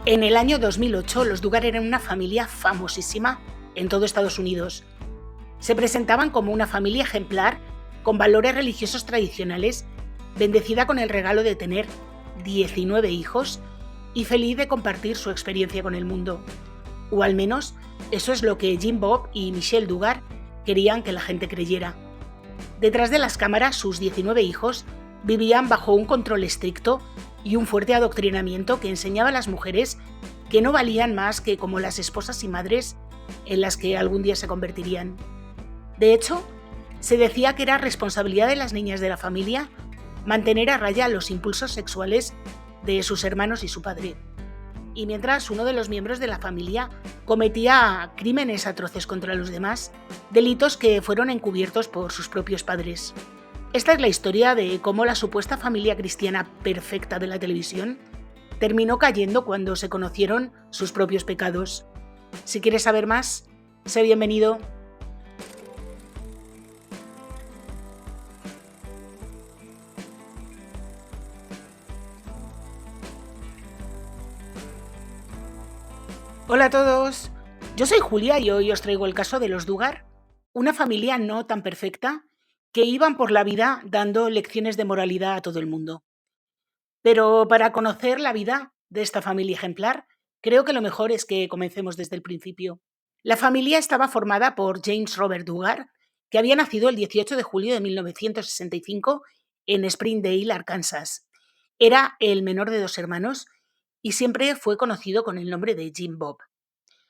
En el año 2008, los Duggar eran una familia famosísima en todo Estados Unidos. Se presentaban como una familia ejemplar, con valores religiosos tradicionales, bendecida con el regalo de tener 19 hijos y feliz de compartir su experiencia con el mundo. O al menos, eso es lo que Jim Bob y Michelle Duggar querían que la gente creyera. Detrás de las cámaras, sus 19 hijos vivían bajo un control estricto y un fuerte adoctrinamiento que enseñaba a las mujeres que no valían más que como las esposas y madres en las que algún día se convertirían. De hecho, se decía que era responsabilidad de las niñas de la familia mantener a raya los impulsos sexuales de sus hermanos y su padre. Y mientras uno de los miembros de la familia cometía crímenes atroces contra los demás, delitos que fueron encubiertos por sus propios padres. Esta es la historia de cómo la supuesta familia cristiana perfecta de la televisión terminó cayendo cuando se conocieron sus propios pecados. Si quieres saber más, sé bienvenido. Hola a todos, yo soy Julia y hoy os traigo el caso de los Duggar, una familia no tan perfecta que iban por la vida dando lecciones de moralidad a todo el mundo. Pero para conocer la vida de esta familia ejemplar, creo que lo mejor es que comencemos desde el principio. La familia estaba formada por James Robert Duggar, que había nacido el 18 de julio de 1965 en Springdale, Arkansas. Era el menor de dos hermanos y siempre fue conocido con el nombre de Jim Bob.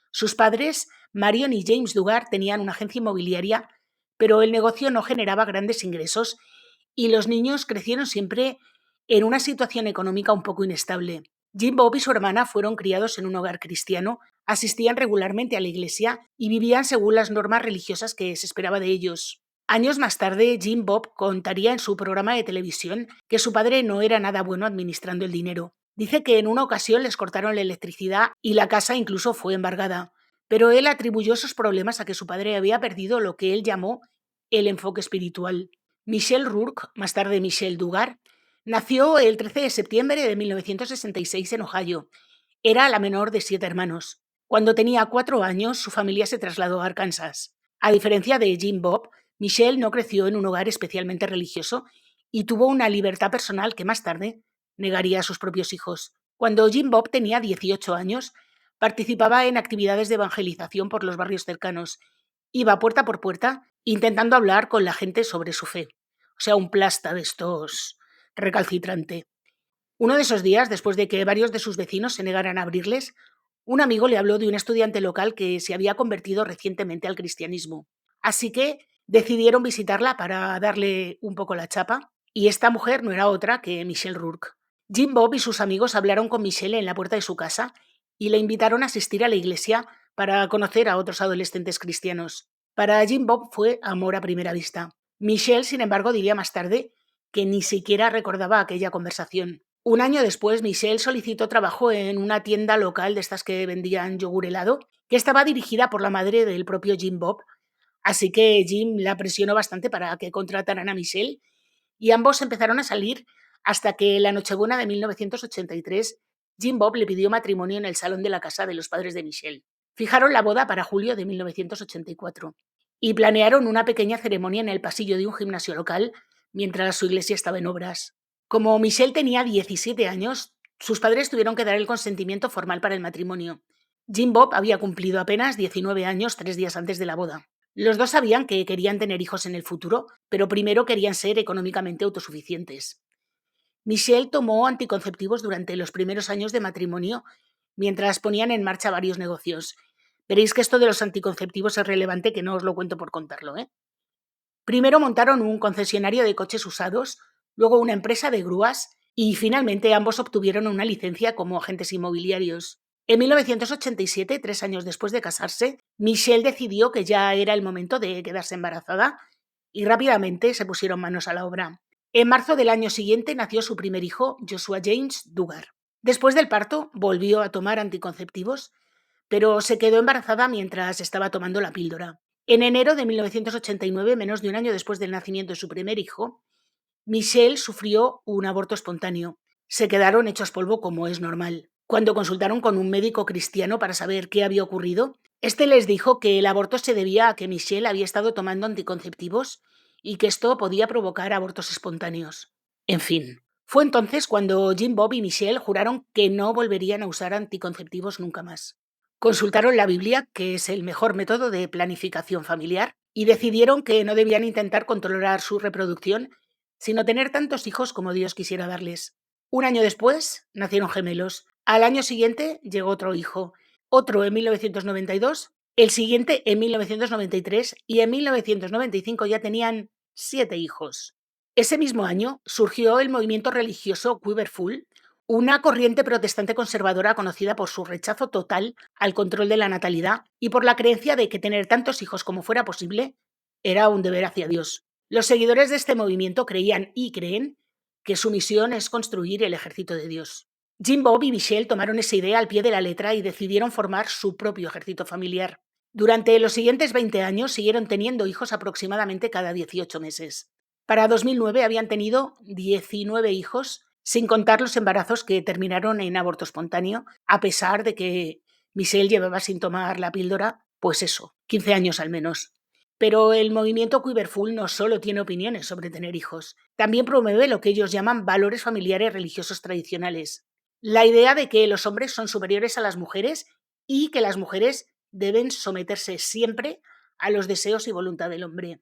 Sus padres, Marion y James Duggar, tenían una agencia inmobiliaria, pero el negocio no generaba grandes ingresos y los niños crecieron siempre en una situación económica un poco inestable. Jim Bob y su hermana fueron criados en un hogar cristiano, asistían regularmente a la iglesia y vivían según las normas religiosas que se esperaba de ellos. Años más tarde, Jim Bob contaría en su programa de televisión que su padre no era nada bueno administrando el dinero. Dice que en una ocasión les cortaron la electricidad y la casa incluso fue embargada, pero él atribuyó esos problemas a que su padre había perdido lo que él llamó el enfoque espiritual. Michelle Rourke, más tarde Michelle Duggar, nació el 13 de septiembre de 1966 en Ohio. Era la menor de 7 hermanos. Cuando tenía 4 años, su familia se trasladó a Arkansas. A diferencia de Jim Bob, Michelle no creció en un hogar especialmente religioso y tuvo una libertad personal que más tarde negaría a sus propios hijos. Cuando Jim Bob tenía 18 años, participaba en actividades de evangelización por los barrios cercanos. Iba puerta por puerta intentando hablar con la gente sobre su fe. O sea, un plasta de estos recalcitrante. Uno de esos días, después de que varios de sus vecinos se negaran a abrirles, un amigo le habló de un estudiante local que se había convertido recientemente al cristianismo. Así que decidieron visitarla para darle un poco la chapa, y esta mujer no era otra que Michelle Rourke. Jim Bob y sus amigos hablaron con Michelle en la puerta de su casa y le invitaron a asistir a la iglesia para conocer a otros adolescentes cristianos. Para Jim Bob fue amor a primera vista. Michelle, sin embargo, diría más tarde que ni siquiera recordaba aquella conversación. Un año después, Michelle solicitó trabajo en una tienda local de estas que vendían yogur helado, que estaba dirigida por la madre del propio Jim Bob. Así que Jim la presionó bastante para que contrataran a Michelle y ambos empezaron a salir hasta que la Nochebuena de 1983 Jim Bob le pidió matrimonio en el salón de la casa de los padres de Michelle. Fijaron la boda para julio de 1984 y planearon una pequeña ceremonia en el pasillo de un gimnasio local mientras su iglesia estaba en obras. Como Michelle tenía 17 años, sus padres tuvieron que dar el consentimiento formal para el matrimonio. Jim Bob había cumplido apenas 19 años 3 días antes de la boda. Los dos sabían que querían tener hijos en el futuro, pero primero querían ser económicamente autosuficientes. Michelle tomó anticonceptivos durante los primeros años de matrimonio mientras ponían en marcha varios negocios. Veréis que esto de los anticonceptivos es relevante, que no os lo cuento por contarlo, ¿eh? Primero montaron un concesionario de coches usados, luego una empresa de grúas y finalmente ambos obtuvieron una licencia como agentes inmobiliarios. En 1987, 3 años después de casarse, Michelle decidió que ya era el momento de quedarse embarazada y rápidamente se pusieron manos a la obra. En marzo del año siguiente nació su primer hijo, Joshua James Duggar. Después del parto, volvió a tomar anticonceptivos, pero se quedó embarazada mientras estaba tomando la píldora. En enero de 1989, menos de un año después del nacimiento de su primer hijo, Michelle sufrió un aborto espontáneo. Se quedaron hechos polvo como es normal. Cuando consultaron con un médico cristiano para saber qué había ocurrido, este les dijo que el aborto se debía a que Michelle había estado tomando anticonceptivos y que esto podía provocar abortos espontáneos. En fin, fue entonces cuando Jim Bob y Michelle juraron que no volverían a usar anticonceptivos nunca más. Consultaron la Biblia, que es el mejor método de planificación familiar, y decidieron que no debían intentar controlar su reproducción, sino tener tantos hijos como Dios quisiera darles. Un año después nacieron gemelos. Al año siguiente llegó otro hijo, otro en 1992, el siguiente en 1993 y en 1995 ya tenían 7 hijos. Ese mismo año surgió el movimiento religioso Quiverful, una corriente protestante conservadora conocida por su rechazo total al control de la natalidad y por la creencia de que tener tantos hijos como fuera posible era un deber hacia Dios. Los seguidores de este movimiento creían y creen que su misión es construir el ejército de Dios. Jim Bob y Michelle tomaron esa idea al pie de la letra y decidieron formar su propio ejército familiar. Durante los siguientes 20 años siguieron teniendo hijos aproximadamente cada 18 meses. Para 2009 habían tenido 19 hijos, sin contar los embarazos que terminaron en aborto espontáneo, a pesar de que Michelle llevaba sin tomar la píldora, pues eso, 15 años al menos. Pero el movimiento Quiverful no solo tiene opiniones sobre tener hijos, también promueve lo que ellos llaman valores familiares religiosos tradicionales. La idea de que los hombres son superiores a las mujeres y que las mujeres deben someterse siempre a los deseos y voluntad del hombre.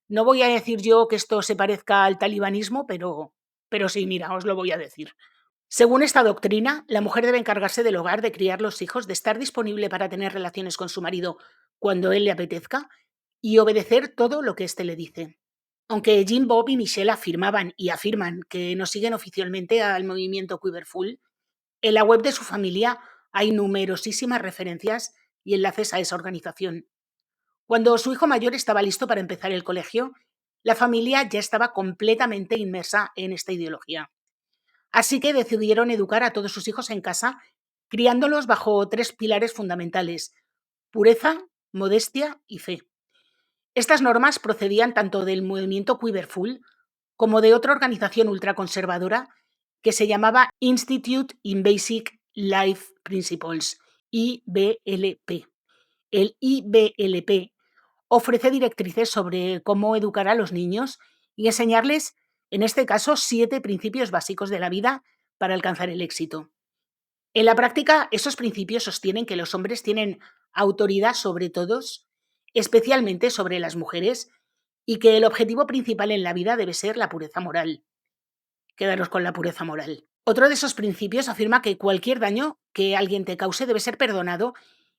No voy a decir yo que esto se parezca al talibanismo, pero sí, mira, os lo voy a decir. Según esta doctrina, la mujer debe encargarse del hogar, de criar los hijos, de estar disponible para tener relaciones con su marido cuando él le apetezca y obedecer todo lo que éste le dice. Aunque Jim Bob y Michelle afirmaban y afirman que no siguen oficialmente al movimiento Quiverful, en la web de su familia hay numerosísimas referencias y enlaces a esa organización. Cuando su hijo mayor estaba listo para empezar el colegio, la familia ya estaba completamente inmersa en esta ideología. Así que decidieron educar a todos sus hijos en casa, criándolos bajo 3 pilares fundamentales: pureza, modestia y fe. Estas normas procedían tanto del movimiento Quiverful como de otra organización ultraconservadora que se llamaba Institute in Basic Life Principles, IBLP. El IBLP ofrece directrices sobre cómo educar a los niños y enseñarles, en este caso, 7 principios básicos de la vida para alcanzar el éxito. En la práctica, esos principios sostienen que los hombres tienen autoridad sobre todos, especialmente sobre las mujeres, y que el objetivo principal en la vida debe ser la pureza moral. Quedaros con la pureza moral. Otro de esos principios afirma que cualquier daño que alguien te cause debe ser perdonado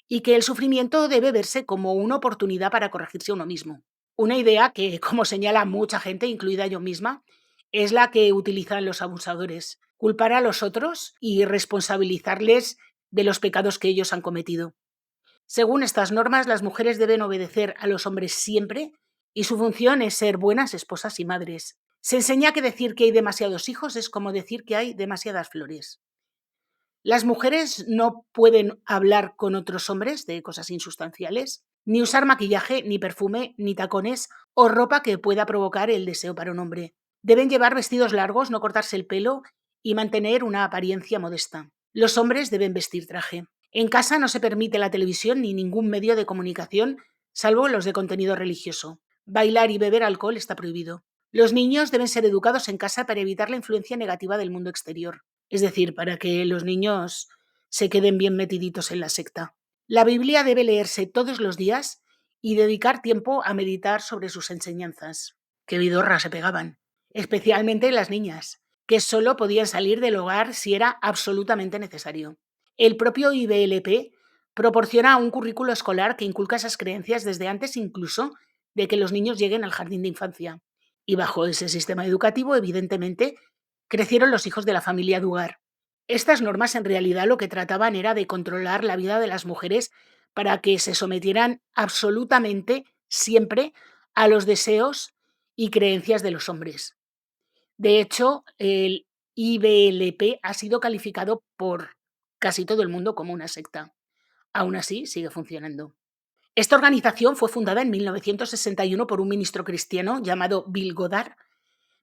y que el sufrimiento debe verse como una oportunidad para corregirse a uno mismo. Una idea que, como señala mucha gente, incluida yo misma, es la que utilizan los abusadores: culpar a los otros y responsabilizarles de los pecados que ellos han cometido. Según estas normas, las mujeres deben obedecer a los hombres siempre y su función es ser buenas esposas y madres. Se enseña que decir que hay demasiados hijos es como decir que hay demasiadas flores. Las mujeres no pueden hablar con otros hombres de cosas insustanciales, ni usar maquillaje, ni perfume, ni tacones o ropa que pueda provocar el deseo para un hombre. Deben llevar vestidos largos, no cortarse el pelo y mantener una apariencia modesta. Los hombres deben vestir traje. En casa no se permite la televisión ni ningún medio de comunicación, salvo los de contenido religioso. Bailar y beber alcohol está prohibido. Los niños deben ser educados en casa para evitar la influencia negativa del mundo exterior. Es decir, para que los niños se queden bien metiditos en la secta. La Biblia debe leerse todos los días y dedicar tiempo a meditar sobre sus enseñanzas. Qué vidorra se pegaban. Especialmente las niñas, que solo podían salir del hogar si era absolutamente necesario. El propio IBLP proporciona un currículo escolar que inculca esas creencias desde antes incluso de que los niños lleguen al jardín de infancia. Y bajo ese sistema educativo, evidentemente, crecieron los hijos de la familia Duggar. Estas normas en realidad lo que trataban era de controlar la vida de las mujeres para que se sometieran absolutamente siempre a los deseos y creencias de los hombres. De hecho, el IBLP ha sido calificado por casi todo el mundo como una secta. Aún así, sigue funcionando. Esta organización fue fundada en 1961 por un ministro cristiano llamado Bill Goddard.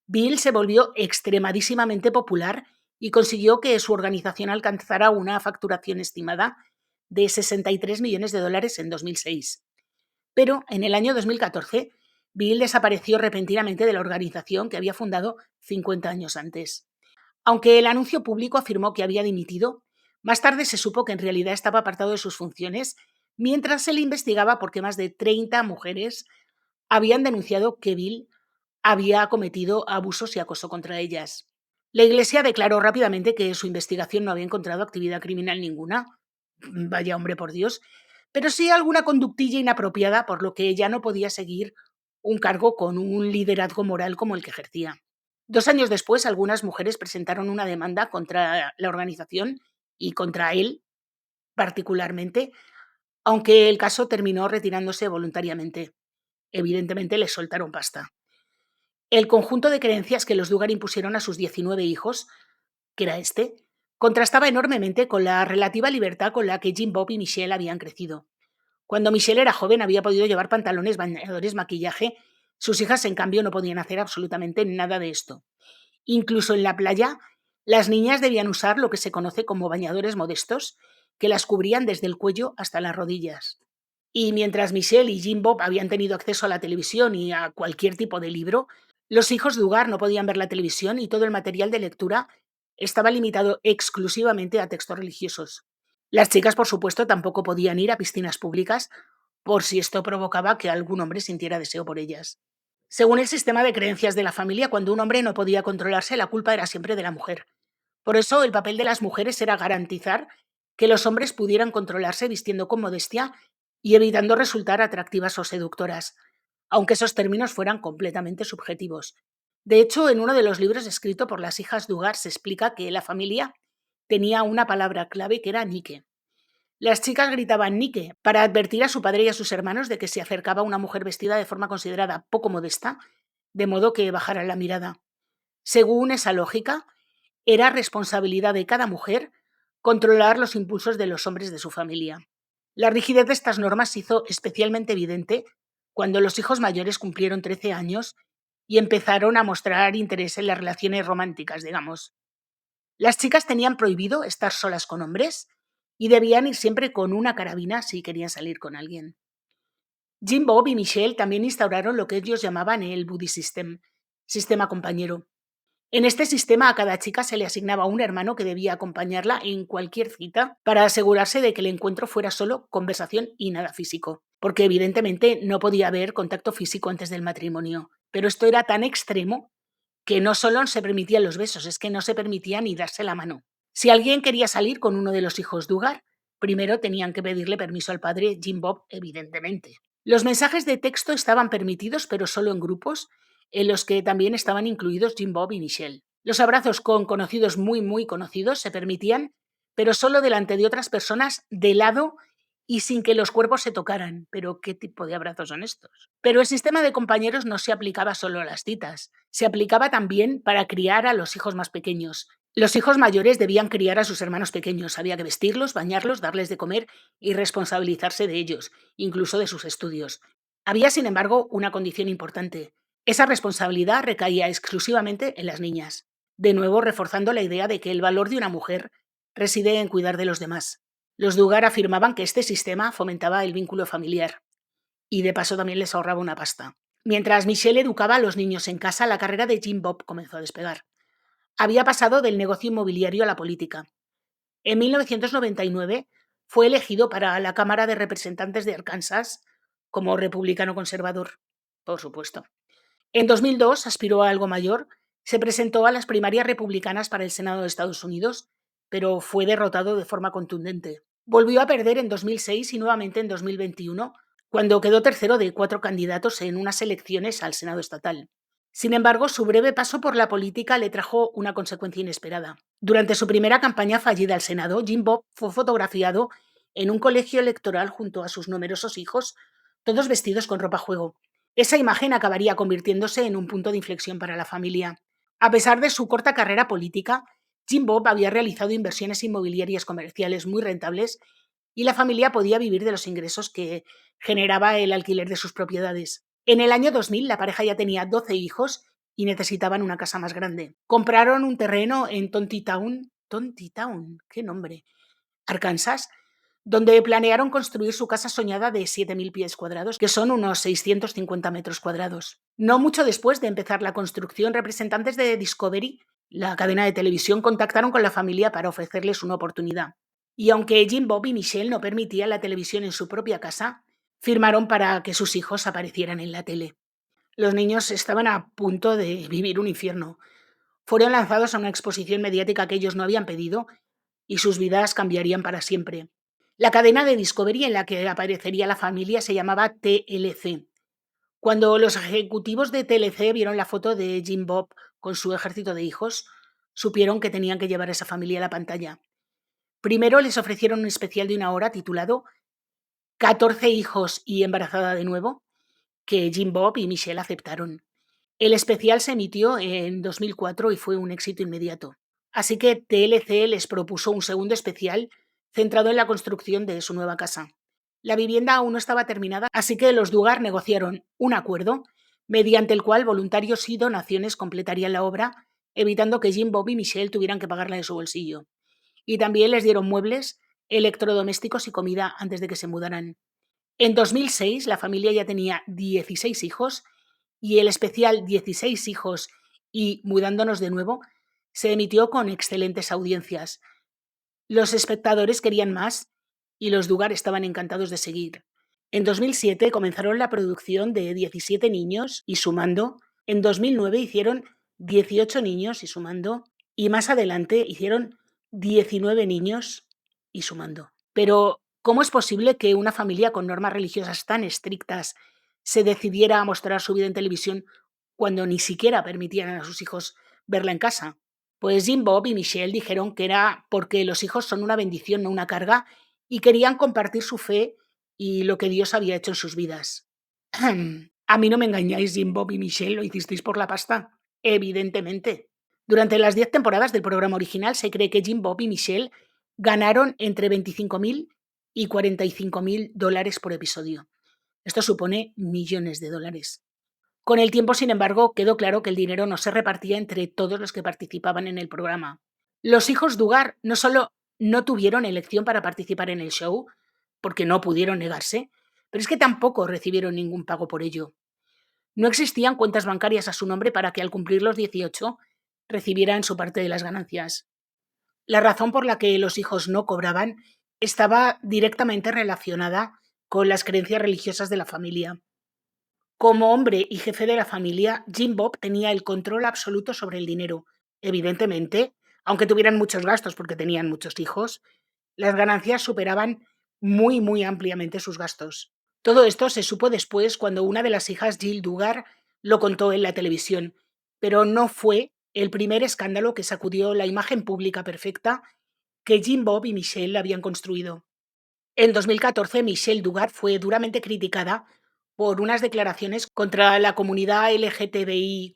Bill se volvió extremadísimamente popular y consiguió que su organización alcanzara una facturación estimada de $63 millones en 2006. Pero en el año 2014, Bill desapareció repentinamente de la organización que había fundado 50 años antes. Aunque el anuncio público afirmó que había dimitido, más tarde se supo que en realidad estaba apartado de sus funciones mientras se le investigaba porque más de 30 mujeres habían denunciado que Bill había cometido abusos y acoso contra ellas. La Iglesia declaró rápidamente que su investigación no había encontrado actividad criminal ninguna. Vaya hombre, por Dios. Pero sí alguna conductilla inapropiada, por lo que ella no podía seguir un cargo con un liderazgo moral como el que ejercía. 2 años después, algunas mujeres presentaron una demanda contra la organización y contra él particularmente, aunque el caso terminó retirándose voluntariamente. Evidentemente le soltaron pasta. El conjunto de creencias que los Duggar impusieron a sus 19 hijos, que era este, contrastaba enormemente con la relativa libertad con la que Jim Bob y Michelle habían crecido. Cuando Michelle era joven había podido llevar pantalones, bañadores, maquillaje. Sus hijas, en cambio, no podían hacer absolutamente nada de esto. Incluso en la playa, las niñas debían usar lo que se conoce como bañadores modestos, que las cubrían desde el cuello hasta las rodillas. Y mientras Michelle y Jim Bob habían tenido acceso a la televisión y a cualquier tipo de libro, los hijos de Duggar no podían ver la televisión y todo el material de lectura estaba limitado exclusivamente a textos religiosos. Las chicas, por supuesto, tampoco podían ir a piscinas públicas por si esto provocaba que algún hombre sintiera deseo por ellas. Según el sistema de creencias de la familia, cuando un hombre no podía controlarse, la culpa era siempre de la mujer. Por eso, el papel de las mujeres era garantizar que los hombres pudieran controlarse vistiendo con modestia y evitando resultar atractivas o seductoras, aunque esos términos fueran completamente subjetivos. De hecho, en uno de los libros escrito por las hijas Duggar se explica que la familia tenía una palabra clave que era Nike. Las chicas gritaban Nike para advertir a su padre y a sus hermanos de que se acercaba una mujer vestida de forma considerada poco modesta, de modo que bajaran la mirada. Según esa lógica, era responsabilidad de cada mujer controlar los impulsos de los hombres de su familia. La rigidez de estas normas se hizo especialmente evidente cuando los hijos mayores cumplieron 13 años y empezaron a mostrar interés en las relaciones románticas, digamos. Las chicas tenían prohibido estar solas con hombres y debían ir siempre con una carabina si querían salir con alguien. Jim Bob y Michelle también instauraron lo que ellos llamaban el buddy system, sistema compañero. En este sistema a cada chica se le asignaba un hermano que debía acompañarla en cualquier cita para asegurarse de que el encuentro fuera solo conversación y nada físico, porque evidentemente no podía haber contacto físico antes del matrimonio. Pero esto era tan extremo que no solo se permitían los besos, es que no se permitía ni darse la mano. Si alguien quería salir con uno de los hijos Duggar, primero tenían que pedirle permiso al padre Jim Bob, evidentemente. Los mensajes de texto estaban permitidos, pero solo en grupos, en los que también estaban incluidos Jim Bob y Michelle. Los abrazos con conocidos muy conocidos se permitían, pero solo delante de otras personas de lado y sin que los cuerpos se tocaran. ¿Pero qué tipo de abrazos son estos? Pero el sistema de compañeros no se aplicaba solo a las citas, se aplicaba también para criar a los hijos más pequeños. Los hijos mayores debían criar a sus hermanos pequeños, había que vestirlos, bañarlos, darles de comer y responsabilizarse de ellos, incluso de sus estudios. Había, sin embargo, una condición importante. Esa responsabilidad recaía exclusivamente en las niñas, de nuevo reforzando la idea de que el valor de una mujer reside en cuidar de los demás. Los Duggar afirmaban que este sistema fomentaba el vínculo familiar y de paso también les ahorraba una pasta. Mientras Michelle educaba a los niños en casa, la carrera de Jim Bob comenzó a despegar. Había pasado del negocio inmobiliario a la política. En 1999 fue elegido para la Cámara de Representantes de Arkansas como republicano conservador, por supuesto. En 2002 aspiró a algo mayor, se presentó a las primarias republicanas para el Senado de Estados Unidos, pero fue derrotado de forma contundente. Volvió a perder en 2006 y nuevamente en 2021, cuando quedó tercero de 4 candidatos en unas elecciones al Senado estatal. Sin embargo, su breve paso por la política le trajo una consecuencia inesperada. Durante su primera campaña fallida al Senado, Jim Bob fue fotografiado en un colegio electoral junto a sus numerosos hijos, todos vestidos con ropa juego. Esa imagen acabaría convirtiéndose en un punto de inflexión para la familia. A pesar de su corta carrera política, Jim Bob había realizado inversiones inmobiliarias comerciales muy rentables y la familia podía vivir de los ingresos que generaba el alquiler de sus propiedades. En el año 2000 la pareja ya tenía 12 hijos y necesitaban una casa más grande. Compraron un terreno en Tontitown, qué nombre, Arkansas, donde planearon construir su casa soñada de 7.000 pies cuadrados, que son unos 650 metros cuadrados. No mucho después de empezar la construcción, representantes de Discovery, la cadena de televisión, contactaron con la familia para ofrecerles una oportunidad. Y aunque Jim Bob y Michelle no permitían la televisión en su propia casa, firmaron para que sus hijos aparecieran en la tele. Los niños estaban a punto de vivir un infierno. Fueron lanzados a una exposición mediática que ellos no habían pedido y sus vidas cambiarían para siempre. La cadena de Discovery en la que aparecería la familia se llamaba TLC. Cuando los ejecutivos de TLC vieron la foto de Jim Bob con su ejército de hijos, supieron que tenían que llevar a esa familia a la pantalla. Primero les ofrecieron un especial de 1 hora titulado 14 hijos y embarazada de nuevo, que Jim Bob y Michelle aceptaron. El especial se emitió en 2004 y fue un éxito inmediato. Así que TLC les propuso un segundo especial centrado en la construcción de su nueva casa. La vivienda aún no estaba terminada, así que los Duggar negociaron un acuerdo mediante el cual voluntarios y donaciones completarían la obra, evitando que Jim Bob y Michelle tuvieran que pagarla de su bolsillo. Y también les dieron muebles, electrodomésticos y comida antes de que se mudaran. En 2006 la familia ya tenía 16 hijos y el especial 16 hijos y Mudándonos de nuevo se emitió con excelentes audiencias. Los espectadores querían más y los Duggar estaban encantados de seguir. En 2007 comenzaron la producción de 17 niños y sumando. En 2009 hicieron 18 niños y sumando. Y más adelante hicieron 19 niños y sumando. Pero, ¿cómo es posible que una familia con normas religiosas tan estrictas se decidiera a mostrar su vida en televisión cuando ni siquiera permitían a sus hijos verla en casa? Pues Jim Bob y Michelle dijeron que era porque los hijos son una bendición, no una carga, y querían compartir su fe y lo que Dios había hecho en sus vidas. A mí no me engañáis, Jim Bob y Michelle, lo hicisteis por la pasta. Evidentemente. Durante las 10 temporadas del programa original se cree que Jim Bob y Michelle ganaron entre 25.000 y 45.000 dólares por episodio. Esto supone millones de dólares. Con el tiempo, sin embargo, quedó claro que el dinero no se repartía entre todos los que participaban en el programa. Los hijos Duggar no solo no tuvieron elección para participar en el show, porque no pudieron negarse, pero es que tampoco recibieron ningún pago por ello. No existían cuentas bancarias a su nombre para que al cumplir los 18 recibieran su parte de las ganancias. La razón por la que los hijos no cobraban estaba directamente relacionada con las creencias religiosas de la familia. Como hombre y jefe de la familia, Jim Bob tenía el control absoluto sobre el dinero. Evidentemente, aunque tuvieran muchos gastos porque tenían muchos hijos, las ganancias superaban muy ampliamente sus gastos. Todo esto se supo después cuando una de las hijas, Jill Duggar, lo contó en la televisión, pero no fue el primer escándalo que sacudió la imagen pública perfecta que Jim Bob y Michelle habían construido. En 2014, Michelle Duggar fue duramente criticada por unas declaraciones contra la comunidad LGTBIQ+.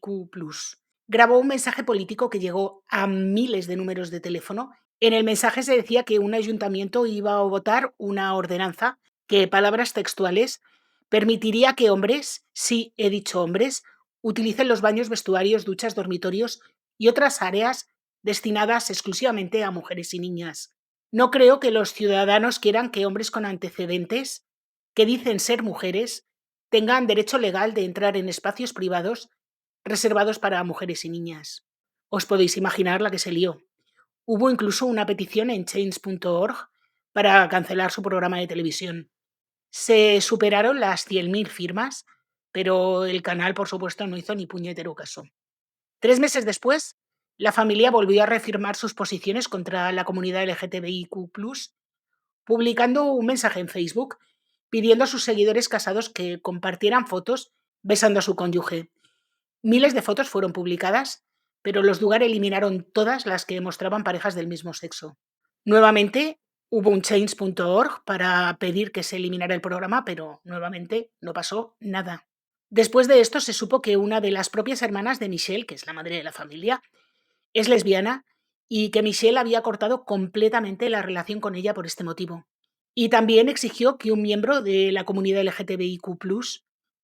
Grabó un mensaje político que llegó a miles de números de teléfono. En el mensaje se decía que un ayuntamiento iba a votar una ordenanza que, palabras textuales, permitiría que hombres, sí he dicho hombres, utilicen los baños, vestuarios, duchas, dormitorios y otras áreas destinadas exclusivamente a mujeres y niñas. No creo que los ciudadanos quieran que hombres con antecedentes, que dicen ser mujeres, tengan derecho legal de entrar en espacios privados reservados para mujeres y niñas. Os podéis imaginar la que se lió. Hubo incluso una petición en change.org para cancelar su programa de televisión. Se superaron las 100.000 firmas, pero el canal, por supuesto, no hizo ni puñetero caso. 3 meses después, la familia volvió a reafirmar sus posiciones contra la comunidad LGTBIQ+, publicando un mensaje en Facebook pidiendo a sus seguidores casados que compartieran fotos besando a su cónyuge. Miles de fotos fueron publicadas, pero los Duggar eliminaron todas las que mostraban parejas del mismo sexo. Nuevamente hubo un change.org para pedir que se eliminara el programa, pero nuevamente no pasó nada. Después de esto se supo que una de las propias hermanas de Michelle, que es la madre de la familia, es lesbiana y que Michelle había cortado completamente la relación con ella por este motivo. Y también exigió que un miembro de la comunidad LGTBIQ+,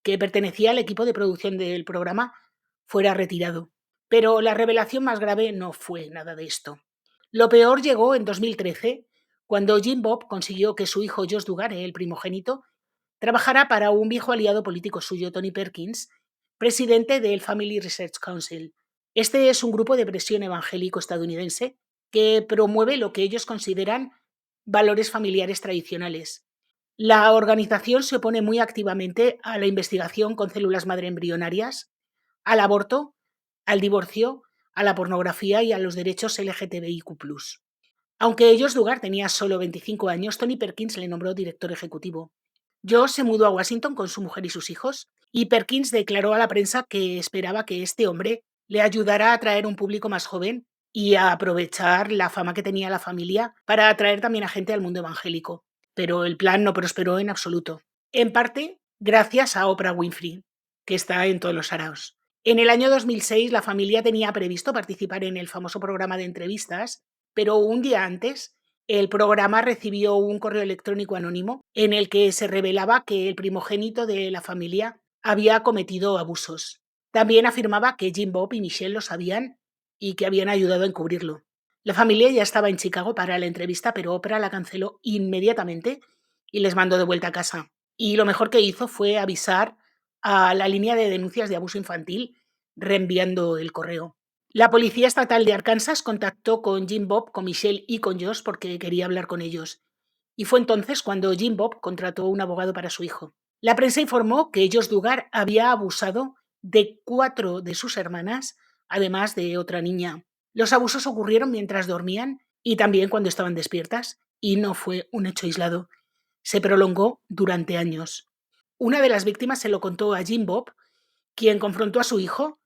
que pertenecía al equipo de producción del programa, fuera retirado. Pero la revelación más grave no fue nada de esto. Lo peor llegó en 2013, cuando Jim Bob consiguió que su hijo Josh Duggar, el primogénito, trabajara para un viejo aliado político suyo, Tony Perkins, presidente del Family Research Council. Este es un grupo de presión evangélico estadounidense que promueve lo que ellos consideran valores familiares tradicionales. La organización se opone muy activamente a la investigación con células madre embrionarias, al aborto, al divorcio, a la pornografía y a los derechos LGTBIQ+. Aunque Josh Duggar tenía solo 25 años, Tony Perkins le nombró director ejecutivo. Josh se mudó a Washington con su mujer y sus hijos, y Perkins declaró a la prensa que esperaba que este hombre le ayudara a atraer un público más joven y a aprovechar la fama que tenía la familia para atraer también a gente al mundo evangélico. Pero el plan no prosperó en absoluto. En parte, gracias a Oprah Winfrey, que está en todos los saraos. En el año 2006, la familia tenía previsto participar en el famoso programa de entrevistas, pero un día antes, el programa recibió un correo electrónico anónimo en el que se revelaba que el primogénito de la familia había cometido abusos. También afirmaba que Jim Bob y Michelle lo sabían y que habían ayudado a encubrirlo. La familia ya estaba en Chicago para la entrevista, pero Oprah la canceló inmediatamente y les mandó de vuelta a casa. Y lo mejor que hizo fue avisar a la línea de denuncias de abuso infantil, reenviando el correo. La Policía Estatal de Arkansas contactó con Jim Bob, con Michelle y con Josh porque quería hablar con ellos. Y fue entonces cuando Jim Bob contrató un abogado para su hijo. La prensa informó que Josh Duggar había abusado de 4 de sus hermanas, además de otra niña. Los abusos ocurrieron mientras dormían y también cuando estaban despiertas, y no fue un hecho aislado. Se prolongó durante años. Una de las víctimas se lo contó a Jim Bob, quien confrontó a su hijo.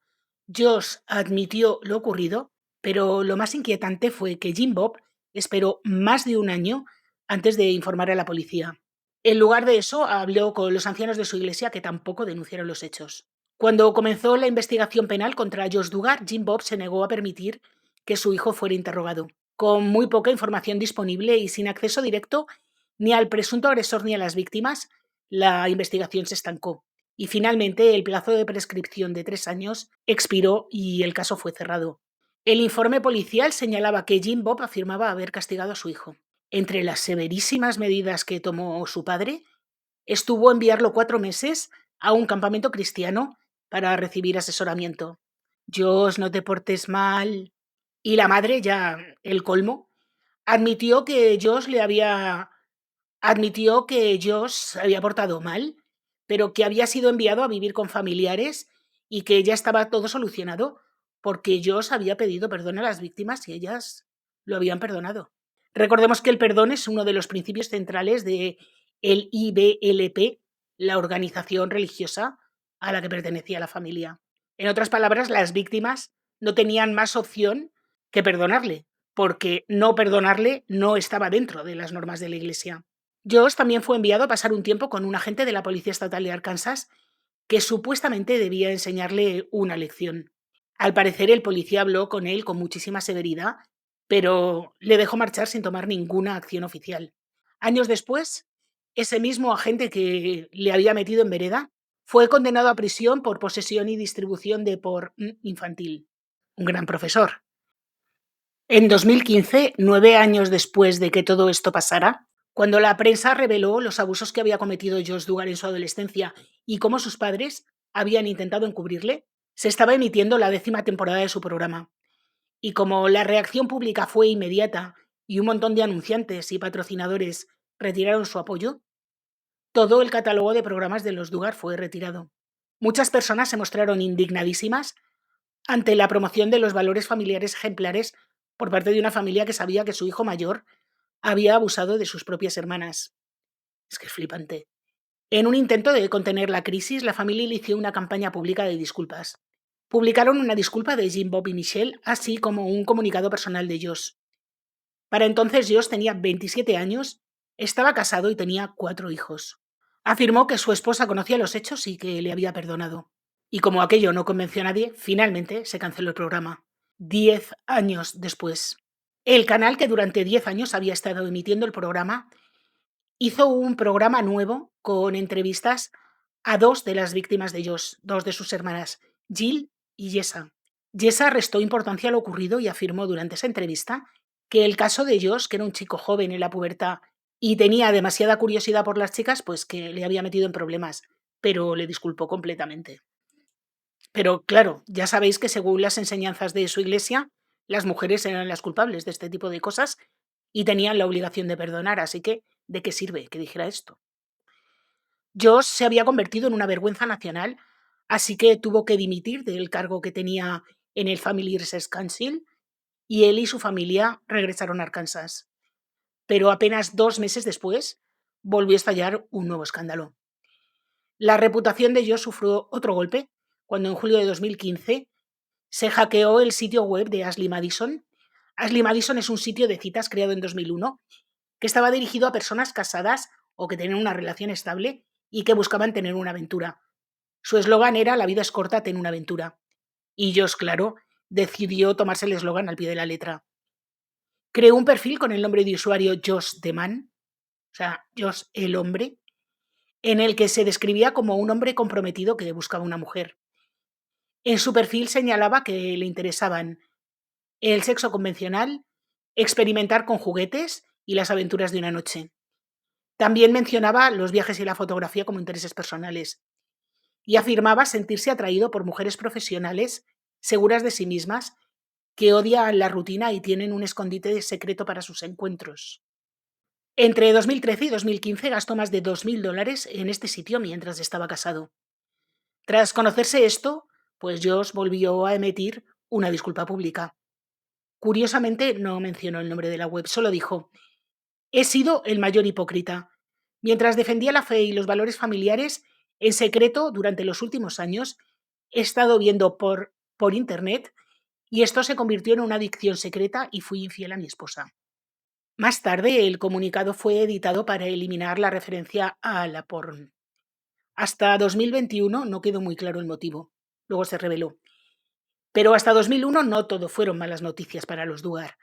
Josh admitió lo ocurrido, pero lo más inquietante fue que Jim Bob esperó más de un año antes de informar a la policía. En lugar de eso, habló con los ancianos de su iglesia, que tampoco denunciaron los hechos. Cuando comenzó la investigación penal contra Josh Duggar, Jim Bob se negó a permitir que su hijo fuera interrogado. Con muy poca información disponible y sin acceso directo ni al presunto agresor ni a las víctimas, la investigación se estancó. Y finalmente el plazo de prescripción de 3 años expiró y el caso fue cerrado. El informe policial señalaba que Jim Bob afirmaba haber castigado a su hijo. Entre las severísimas medidas que tomó su padre, estuvo enviarlo 4 meses a un campamento cristiano para recibir asesoramiento. Dios, no te portes mal. Y la madre, ya el colmo, admitió que Josh le había Admitió que Josh se había portado mal, pero que había sido enviado a vivir con familiares y que ya estaba todo solucionado porque Josh había pedido perdón a las víctimas y ellas lo habían perdonado. Recordemos que el perdón es uno de los principios centrales de el IBLP, la organización religiosa a la que pertenecía la familia. En otras palabras, las víctimas no tenían más opción que perdonarle, porque no perdonarle no estaba dentro de las normas de la Iglesia. Josh también fue enviado a pasar un tiempo con un agente de la Policía Estatal de Arkansas que supuestamente debía enseñarle una lección. Al parecer, el policía habló con él con muchísima severidad, pero le dejó marchar sin tomar ninguna acción oficial. Años después, ese mismo agente que le había metido en vereda fue condenado a prisión por posesión y distribución de por infantil. Un gran profesor. En 2015, 9 años después de que todo esto pasara, cuando la prensa reveló los abusos que había cometido Josh Duggar en su adolescencia y cómo sus padres habían intentado encubrirle, se estaba emitiendo la 10ª temporada de su programa. Y como la reacción pública fue inmediata y un montón de anunciantes y patrocinadores retiraron su apoyo, todo el catálogo de programas de los Duggar fue retirado. Muchas personas se mostraron indignadísimas ante la promoción de los valores familiares ejemplares por parte de una familia que sabía que su hijo mayor había abusado de sus propias hermanas. Es que es flipante. En un intento de contener la crisis, la familia inició una campaña pública de disculpas. Publicaron una disculpa de Jim Bob y Michelle, así como un comunicado personal de Josh. Para entonces Josh tenía 27 años, estaba casado y tenía 4 hijos. Afirmó que su esposa conocía los hechos y que le había perdonado. Y como aquello no convenció a nadie, finalmente se canceló el programa. 10 años después. El canal, que durante 10 años había estado emitiendo el programa, hizo un programa nuevo con entrevistas a 2 de las víctimas de Josh, 2 de sus hermanas, Jill y Yesa. Yesa restó importancia a lo ocurrido y afirmó durante esa entrevista que el caso de Josh, que era un chico joven en la pubertad y tenía demasiada curiosidad por las chicas, pues que le había metido en problemas, pero le disculpó completamente. Pero claro, ya sabéis que según las enseñanzas de su iglesia, las mujeres eran las culpables de este tipo de cosas y tenían la obligación de perdonar, así que ¿de qué sirve que dijera esto? Josh se había convertido en una vergüenza nacional, así que tuvo que dimitir del cargo que tenía en el Family Research Council y él y su familia regresaron a Arkansas. Pero apenas 2 meses después volvió a estallar un nuevo escándalo. La reputación de Josh sufrió otro golpe cuando en julio de 2015 se hackeó el sitio web de Ashley Madison. Ashley Madison es un sitio de citas creado en 2001 que estaba dirigido a personas casadas o que tenían una relación estable y que buscaban tener una aventura. Su eslogan era "La vida es corta, ten una aventura". Y Josh, claro, decidió tomarse el eslogan al pie de la letra. Creó un perfil con el nombre de usuario Josh the Man, o sea, Josh el hombre, en el que se describía como un hombre comprometido que buscaba una mujer. En su perfil señalaba que le interesaban el sexo convencional, experimentar con juguetes y las aventuras de una noche. También mencionaba los viajes y la fotografía como intereses personales y afirmaba sentirse atraído por mujeres profesionales seguras de sí mismas que odian la rutina y tienen un escondite secreto para sus encuentros. Entre 2013 y 2015 gastó más de $2.000 en este sitio mientras estaba casado. Tras conocerse esto, pues Josh volvió a emitir una disculpa pública. Curiosamente no mencionó el nombre de la web, solo dijo: "He sido el mayor hipócrita. Mientras defendía la fe y los valores familiares, en secreto durante los últimos años he estado viendo por internet y esto se convirtió en una adicción secreta y fui infiel a mi esposa". Más tarde, el comunicado fue editado para eliminar la referencia a la porn. Hasta 2021 no quedó muy claro el motivo. Luego se reveló. Pero hasta 2001 no todo fueron malas noticias para los Duggar.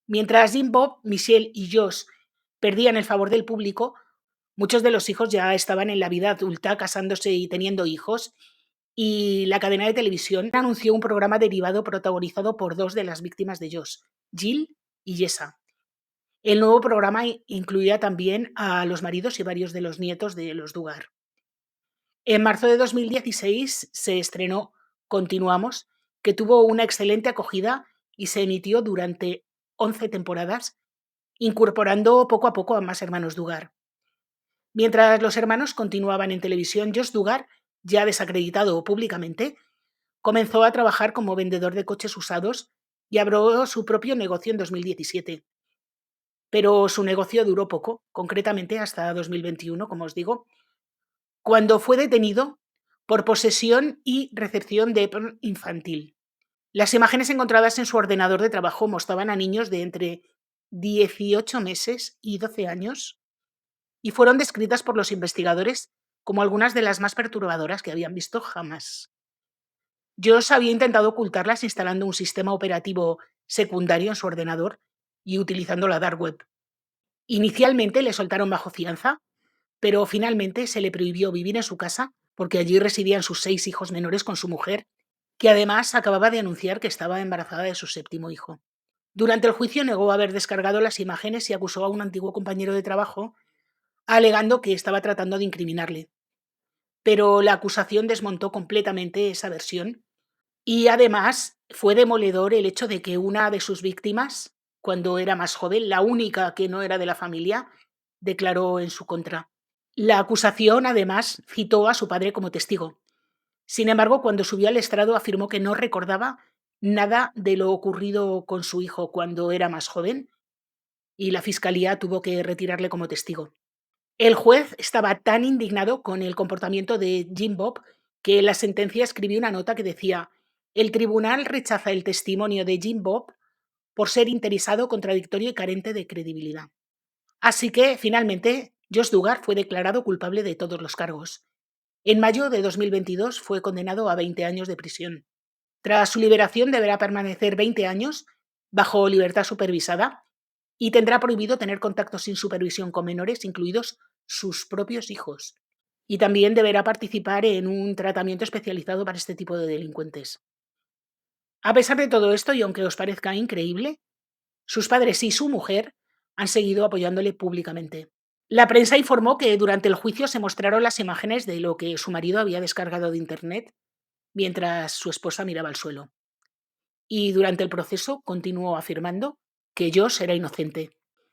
Mientras Jim Bob, Michelle y Josh perdían el favor del público, muchos de los hijos ya estaban en la vida adulta, casándose y teniendo hijos, y la cadena de televisión anunció un programa derivado protagonizado por dos de las víctimas de Josh, Jill y Jessa. El nuevo programa incluía también a los maridos y varios de los nietos de los Duggar. En marzo de 2016 se estrenó Continuamos, que tuvo una excelente acogida y se emitió durante 11 temporadas, incorporando poco a poco a más hermanos Duggar. Mientras los hermanos continuaban en televisión, Josh Duggar, ya desacreditado públicamente, comenzó a trabajar como vendedor de coches usados y abrió su propio negocio en 2017. Pero su negocio duró poco, concretamente hasta 2021, como os digo, cuando fue detenido por posesión y recepción de porno infantil. Las imágenes encontradas en su ordenador de trabajo mostraban a niños de entre 18 meses y 12 años y fueron descritas por los investigadores como algunas de las más perturbadoras que habían visto jamás. Josh había intentado ocultarlas instalando un sistema operativo secundario en su ordenador y utilizando la dark web. Inicialmente le soltaron bajo fianza, pero finalmente se le prohibió vivir en su casa porque allí residían sus 6 hijos menores con su mujer, que además acababa de anunciar que estaba embarazada de su séptimo hijo. Durante el juicio negó haber descargado las imágenes y acusó a un antiguo compañero de trabajo, alegando que estaba tratando de incriminarle. Pero la acusación desmontó completamente esa versión y además fue demoledor el hecho de que una de sus víctimas, cuando era más joven, la única que no era de la familia, declaró en su contra. La acusación, además, citó a su padre como testigo. Sin embargo, cuando subió al estrado afirmó que no recordaba nada de lo ocurrido con su hijo cuando era más joven y la fiscalía tuvo que retirarle como testigo. El juez estaba tan indignado con el comportamiento de Jim Bob que en la sentencia escribió una nota que decía: "El tribunal rechaza el testimonio de Jim Bob por ser interesado, contradictorio y carente de credibilidad". Así que, finalmente, Josh Duggar fue declarado culpable de todos los cargos. En mayo de 2022 fue condenado a 20 años de prisión. Tras su liberación deberá permanecer 20 años bajo libertad supervisada y tendrá prohibido tener contacto sin supervisión con menores, incluidos sus propios hijos. Y también deberá participar en un tratamiento especializado para este tipo de delincuentes. A pesar de todo esto, y aunque os parezca increíble, sus padres y su mujer han seguido apoyándole públicamente. La prensa informó que durante el juicio se mostraron las imágenes de lo que su marido había descargado de Internet mientras su esposa miraba al suelo. Y durante el proceso continuó afirmando que Josh era inocente.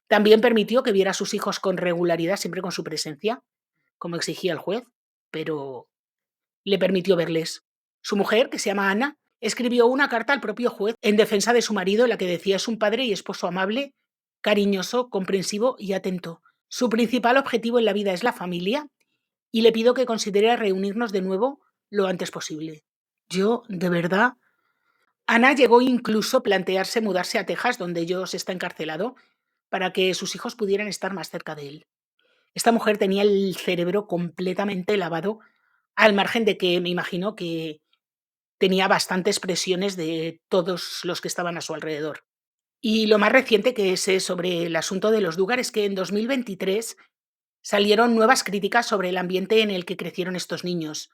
También permitió que viera a sus hijos con regularidad, siempre con su presencia, como exigía el juez, pero le permitió verles. Su mujer, que se llama Ana, escribió una carta al propio juez en defensa de su marido en la que decía es un padre y esposo amable, cariñoso, comprensivo y atento. Su principal objetivo en la vida es la familia y le pido que considere reunirnos de nuevo lo antes posible. Yo, de verdad. Ana llegó incluso a plantearse mudarse a Texas, donde Josh está encarcelado, para que sus hijos pudieran estar más cerca de él. Esta mujer tenía el cerebro completamente lavado, al margen de que me imagino que tenía bastantes presiones de todos los que estaban a su alrededor. Y lo más reciente que sé sobre el asunto de los Duggar es que en 2023 salieron nuevas críticas sobre el ambiente en el que crecieron estos niños.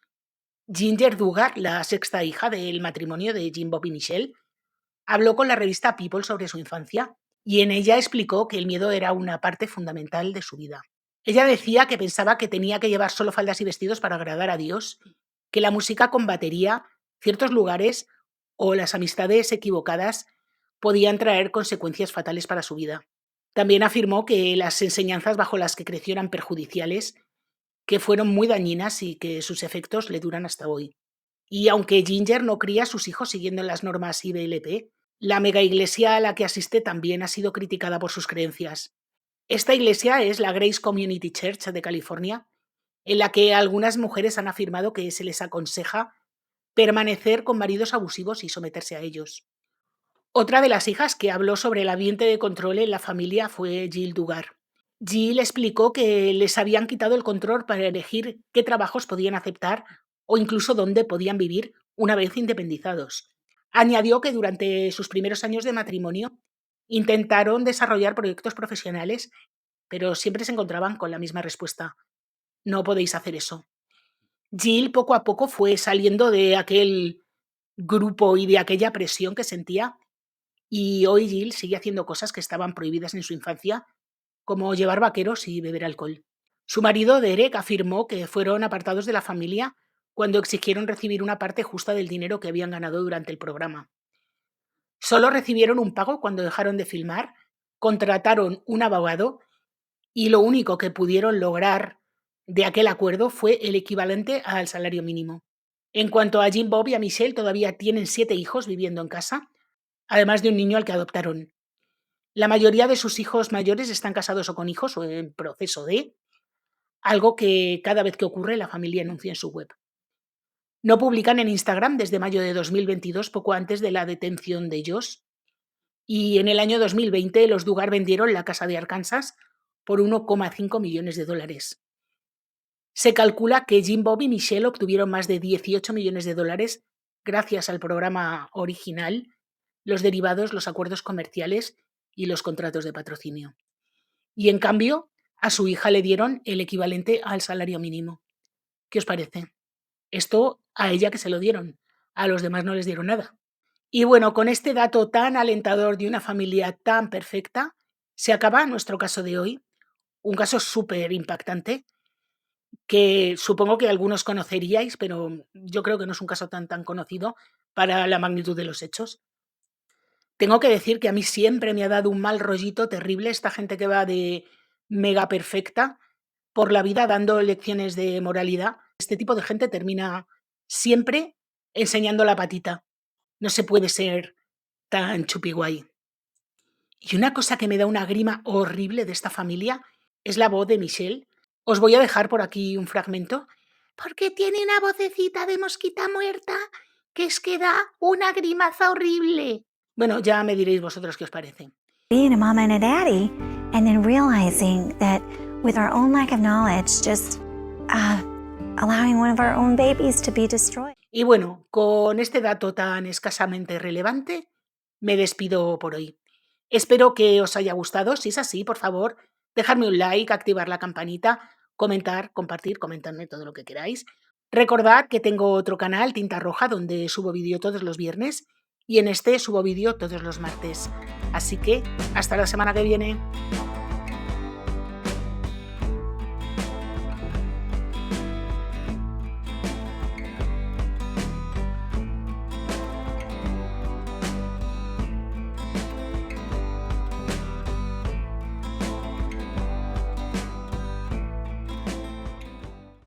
Ginger Duggar, la sexta hija del matrimonio de Jim Bob y Michelle, habló con la revista People sobre su infancia y en ella explicó que el miedo era una parte fundamental de su vida. Ella decía que pensaba que tenía que llevar solo faldas y vestidos para agradar a Dios, que la música con batería, ciertos lugares o las amistades equivocadas podían traer consecuencias fatales para su vida. También afirmó que las enseñanzas bajo las que creció eran perjudiciales, que fueron muy dañinas y que sus efectos le duran hasta hoy. Y aunque Ginger no cría a sus hijos siguiendo las normas IBLP, la mega iglesia a la que asiste también ha sido criticada por sus creencias. Esta iglesia es la Grace Community Church de California, en la que algunas mujeres han afirmado que se les aconseja permanecer con maridos abusivos y someterse a ellos. Otra de las hijas que habló sobre el ambiente de control en la familia fue Jill Duggar. Jill explicó que les habían quitado el control para elegir qué trabajos podían aceptar o incluso dónde podían vivir una vez independizados. Añadió que durante sus primeros años de matrimonio intentaron desarrollar proyectos profesionales, pero siempre se encontraban con la misma respuesta: no podéis hacer eso. Jill poco a poco fue saliendo de aquel grupo y de aquella presión que sentía, y hoy Jill sigue haciendo cosas que estaban prohibidas en su infancia, como llevar vaqueros y beber alcohol. Su marido, Derek, afirmó que fueron apartados de la familia cuando exigieron recibir una parte justa del dinero que habían ganado durante el programa. Solo recibieron un pago cuando dejaron de filmar, contrataron un abogado y lo único que pudieron lograr de aquel acuerdo fue el equivalente al salario mínimo. En cuanto a Jim Bob y a Michelle, todavía tienen 7 hijos viviendo en casa, además de un niño al que adoptaron. La mayoría de sus hijos mayores están casados o con hijos o en proceso de, algo que cada vez que ocurre la familia anuncia en su web. No publican en Instagram desde mayo de 2022, poco antes de la detención de Josh, y en el año 2020 los Duggar vendieron la casa de Arkansas por 1,5 millones de dólares. Se calcula que Jim Bob y Michelle obtuvieron más de 18 millones de dólares gracias al programa original, los derivados, los acuerdos comerciales y los contratos de patrocinio. Y en cambio, a su hija le dieron el equivalente al salario mínimo. ¿Qué os parece? Esto a ella que se lo dieron, a los demás no les dieron nada. Y bueno, con este dato tan alentador de una familia tan perfecta, se acaba nuestro caso de hoy, un caso súper impactante que supongo que algunos conoceríais, pero yo creo que no es un caso tan conocido para la magnitud de los hechos. Tengo que decir que a mí siempre me ha dado un mal rollito terrible esta gente que va de mega perfecta por la vida dando lecciones de moralidad. Este tipo de gente termina siempre enseñando la patita. No se puede ser tan chupiguay. Y una cosa que me da una grima horrible de esta familia es la voz de Michelle. Os voy a dejar por aquí un fragmento, porque tiene una vocecita de mosquita muerta que es que da una grimaza horrible. Bueno, ya me diréis vosotros qué os parece. Being a mama and a daddy, and then realizing that with our own lack of knowledge, just allowing one of our own babies to be destroyed. Y bueno, con este dato tan escasamente relevante, me despido por hoy. Espero que os haya gustado. Si es así, por favor, dejadme un like, activar la campanita, comentar, compartir, comentadme todo lo que queráis. Recordad que tengo otro canal, Tinta Roja, donde subo vídeo todos los viernes y en este subo vídeo todos los martes. Así que hasta la semana que viene.